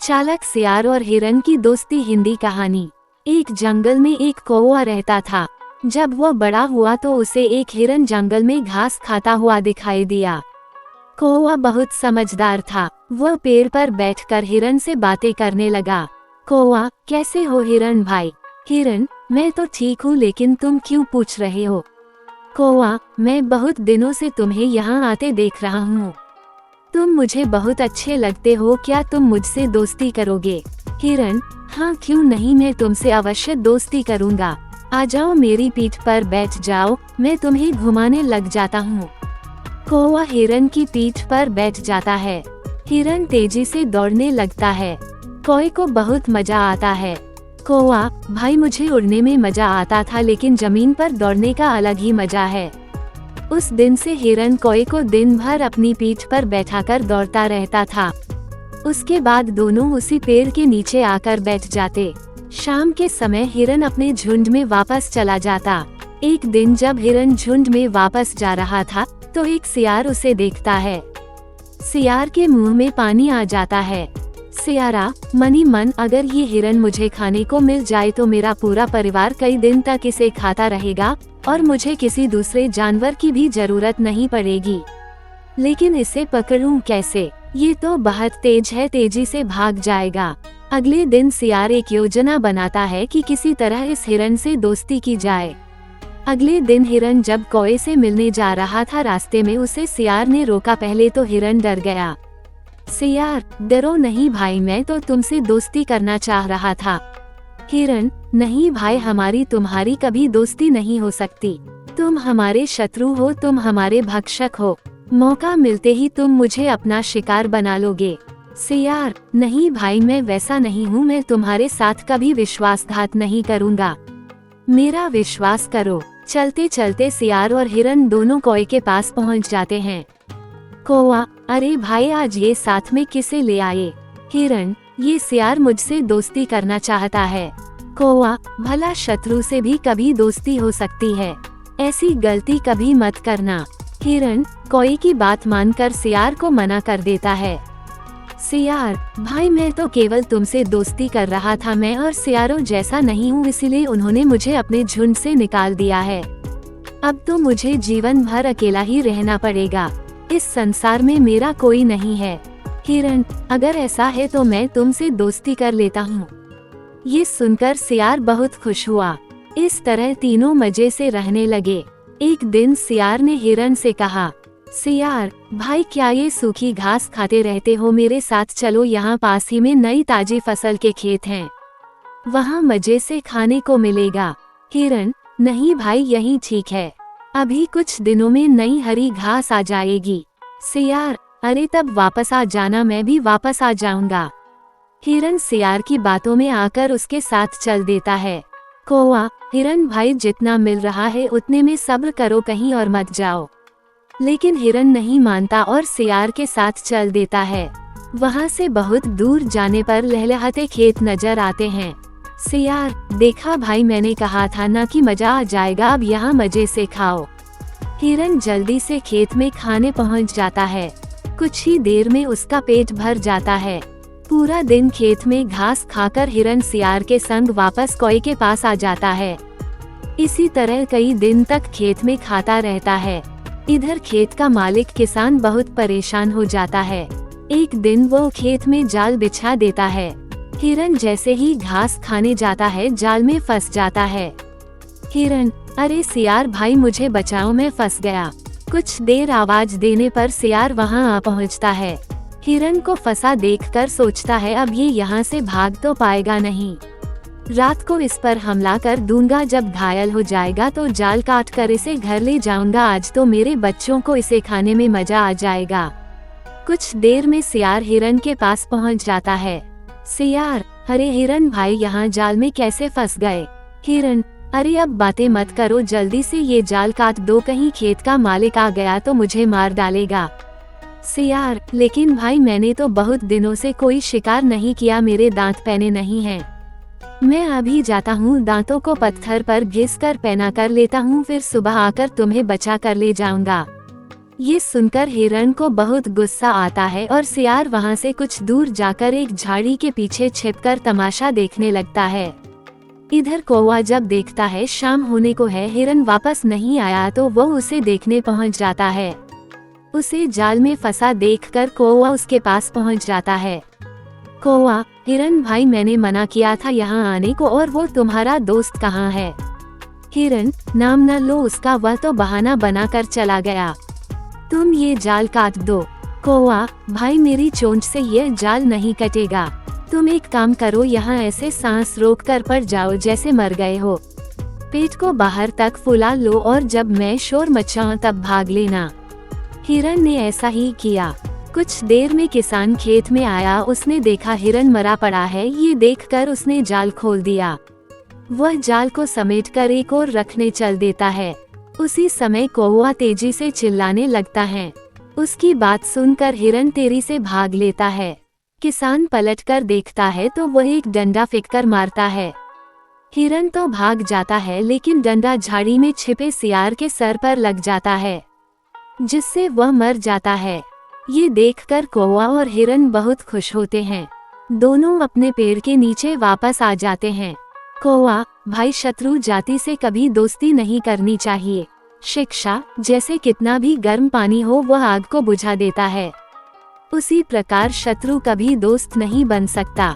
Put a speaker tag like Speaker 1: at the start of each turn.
Speaker 1: चालाक सियार और हिरन की दोस्ती। हिंदी कहानी। एक जंगल में एक कौवा रहता था। जब वह बड़ा हुआ तो उसे एक हिरन जंगल में घास खाता हुआ दिखाई दिया। कौवा बहुत समझदार था। वह पेड़ पर बैठकर हिरन से बातें करने लगा। कौवा, कैसे हो हिरन भाई? हिरन, मैं तो ठीक हूँ, लेकिन तुम क्यों पूछ रहे हो? कौवा, मैं बहुत दिनों से तुम्हें यहाँ आते देख रहा हूँ। तुम मुझे बहुत अच्छे लगते हो, क्या तुम मुझसे दोस्ती करोगे? हिरन, हाँ क्यों नहीं, मैं तुमसे अवश्य दोस्ती करूँगा। आ जाओ, मेरी पीठ पर बैठ जाओ, मैं तुम्हें घुमाने लग जाता हूँ। कौवा हिरन की पीठ पर बैठ जाता है। हिरन तेजी से दौड़ने लगता है। कौवे को बहुत मजा आता है। कौवा, भाई मुझे उड़ने में मजा आता था, लेकिन जमीन पर दौड़ने का अलग ही मजा है। उस दिन से हिरन कौवे को दिन भर अपनी पीठ पर बैठाकर दौड़ता रहता था। उसके बाद दोनों उसी पेड़ के नीचे आकर बैठ जाते। शाम के समय हिरन अपने झुंड में वापस चला जाता। एक दिन जब हिरन झुंड में वापस जा रहा था तो एक सियार उसे देखता है। सियार के मुंह में पानी आ जाता है। सियारा मनी मन, अगर ये हिरन मुझे खाने को मिल जाए तो मेरा पूरा परिवार कई दिन तक इसे खाता रहेगा और मुझे किसी दूसरे जानवर की भी जरूरत नहीं पड़ेगी। लेकिन इसे पकड़ूं कैसे? ये तो बहुत तेज है, तेजी से भाग जाएगा। अगले दिन सियार एक योजना बनाता है कि किसी तरह इस हिरन से दोस्ती की जाए। अगले दिन हिरन जब कौवे से मिलने जा रहा था, रास्ते में उसे सियार ने रोका। पहले तो हिरन डर गया। सियार, डरो नहीं भाई, मैं तो तुमसे दोस्ती करना चाह रहा था। हिरन, नहीं भाई, हमारी तुम्हारी कभी दोस्ती नहीं हो सकती। तुम हमारे शत्रु हो, तुम हमारे भक्षक हो। मौका मिलते ही तुम मुझे अपना शिकार बना लोगे। सियार, नहीं भाई, मैं वैसा नहीं हूँ, मैं तुम्हारे साथ कभी विश्वासघात नहीं करूँगा, मेरा विश्वास करो। चलते चलते सियार और हिरन दोनों कौवे के पास पहुँच जाते हैं। कौवा, अरे भाई, आज ये साथ में किसे ले आए? हिरन, ये सियार मुझसे दोस्ती करना चाहता है। कौवा, भला शत्रु से भी कभी दोस्ती हो सकती है, ऐसी गलती कभी मत करना। हिरन कौवे की बात मानकर सियार को मना कर देता है। सियार, भाई मैं तो केवल तुमसे दोस्ती कर रहा था, मैं और सियारों जैसा नहीं हूँ, इसीलिए उन्होंने मुझे अपने झुंड से निकाल दिया है। अब तो मुझे जीवन भर अकेला ही रहना पड़ेगा। इस संसार में मेरा कोई नहीं है। हिरन, अगर ऐसा है तो मैं तुमसे दोस्ती कर लेता हूँ। ये सुनकर सियार बहुत खुश हुआ। इस तरह तीनों मजे से रहने लगे। एक दिन सियार ने हिरन से कहा, सियार भाई, क्या ये सूखी घास खाते रहते हो? मेरे साथ चलो, यहाँ पास ही में नई ताजी फसल के खेत हैं, वहाँ मजे से खाने को मिलेगा। हिरन, नहीं भाई, यही ठीक है, अभी कुछ दिनों में नई हरी घास आ जाएगी। सियार, अरे तब वापस आ जाना, मैं भी वापस आ जाऊंगा। हिरन सियार की बातों में आकर उसके साथ चल देता है। कौवा, हिरन भाई, जितना मिल रहा है उतने में सब्र करो, कहीं और मत जाओ। लेकिन हिरन नहीं मानता और सियार के साथ चल देता है। वहाँ से बहुत दूर जाने पर लहलहाते खेत नजर आते हैं। सियार, देखा भाई, मैंने कहा था ना कि मजा आ जाएगा, अब यहाँ मजे से खाओ। हिरन जल्दी से खेत में खाने पहुँच जाता है। कुछ ही देर में उसका पेट भर जाता है। पूरा दिन खेत में घास खाकर हिरन सियार के संग वापस कौवे के पास आ जाता है। इसी तरह कई दिन तक खेत में खाता रहता है। इधर खेत का मालिक किसान बहुत परेशान हो जाता है। एक दिन वो खेत में जाल बिछा देता है। हिरन जैसे ही घास खाने जाता है, जाल में फंस जाता है। हिरन, अरे सियार भाई, मुझे बचाओ, मैं फंस गया। कुछ देर आवाज देने पर सियार वहां आ पहुंचता है। हिरन को फंसा देखकर सोचता है, अब ये यहाँ से भाग तो पाएगा नहीं। रात को इस पर हमला कर दूंगा, जब घायल हो जाएगा तो जाल काट कर इसे घर ले जाऊंगा। आज तो मेरे बच्चों को इसे खाने में मजा आ जाएगा। कुछ देर में सियार हिरन के पास पहुंच जाता है। सियार, अरे हिरन भाई, यहाँ जाल में कैसे फंस गए? हिरन, अरे अब बातें मत करो, जल्दी से ये जाल काट दो, कहीं खेत का मालिक आ गया तो मुझे मार डालेगा। सियार, लेकिन भाई, मैंने तो बहुत दिनों से कोई शिकार नहीं किया, मेरे दांत पहने नहीं हैं। मैं अभी जाता हूँ, दांतों को पत्थर पर घिस कर पहना कर लेता हूँ, फिर सुबह आकर तुम्हें बचा कर ले जाऊंगा। ये सुनकर हिरण को बहुत गुस्सा आता है और सियार वहाँ से कुछ दूर जाकर एक झाड़ी के पीछे छिपकर तमाशा देखने लगता है। इधर कौवा जब देखता है शाम होने को है, हिरन वापस नहीं आया, तो वो उसे देखने पहुँच जाता है। उसे जाल में फंसा देखकर कौवा उसके पास पहुँच जाता है। कौवा, हिरन भाई मैंने मना किया था यहाँ आने को, और वो तुम्हारा दोस्त कहाँ है? हिरन, नाम न लो उसका, वह तो बहाना बनाकर चला गया। तुम ये जाल काट दो। कौवा, भाई मेरी चोंच से ये जाल नहीं कटेगा। तुम एक काम करो, यहाँ ऐसे सांस रोक कर पड़ जाओ जैसे मर गए हो। पेट को बाहर तक फुला लो और जब मैं शोर मचाऊं तब भाग लेना। हिरन ने ऐसा ही किया। कुछ देर में किसान खेत में आया, उसने देखा हिरन मरा पड़ा है। ये देखकर उसने जाल खोल दिया। वह जाल को समेटकर एक और रखने चल देता है। उसी समय कौवा तेजी से चिल्लाने लगता है। उसकी बात सुनकर हिरन तेजी से भाग लेता है। किसान पलटकर देखता है तो वह एक डंडा फेंककर मारता है। हिरन तो भाग जाता है, लेकिन डंडा झाड़ी में छिपे सियार के सर पर लग जाता है, जिससे वह मर जाता है। ये देखकर कौवा और हिरन बहुत खुश होते हैं। दोनों अपने पेड़ के नीचे वापस आ जाते हैं। कौवा, भाई शत्रु जाति से कभी दोस्ती नहीं करनी चाहिए। शिक्षा, जैसे कितना भी गर्म पानी हो वह आग को बुझा देता है, उसी प्रकार शत्रु कभी दोस्त नहीं बन सकता।